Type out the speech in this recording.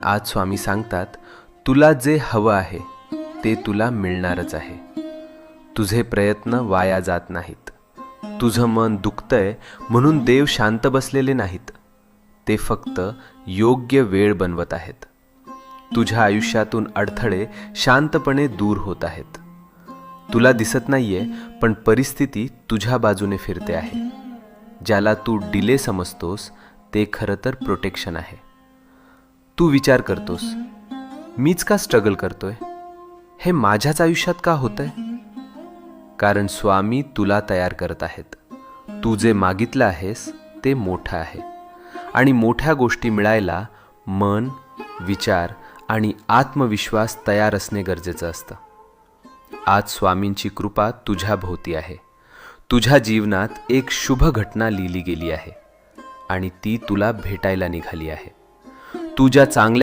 आज स्वामी सांगतात, तुला जे हवं आहे ते तुला मिळणारच आहे. तुझे प्रयत्न वाया जात नाहीत. तुझं मन दुखतंय म्हणून देव शांत बसलेले नाहीत. ते फक्त योग्य वेळ बनवत आहेत. तुझ्या आयुष्यातून अडथळे शांतपणे दूर होत आहेत. तुला दिसत नाहीये, पण परिस्थिती तुझ्या बाजूने फिरते आहे. ज्याला तू डिले समजतोस ते खरं तर प्रोटेक्शन आहे. तू विचार करतोस, मीच का स्ट्रगल करतोय, हे माझ्याच आयुष्यात का होतंय? कारण स्वामी तुला तयार करत आहेत. तू जे मागितलं आहेस ते मोठं आहे, आणि मोठ्या गोष्टी मिळायला मन, विचार आणि आत्मविश्वास तयार असणे गरजेचं असतं. आज स्वामींची कृपा तुझ्या भोवती आहे. तुझ्या जीवनात एक शुभ घटना लिहिली गेली आहे, आणि ती तुला भेटायला निघाली आहे. तुझ्या चांगल्या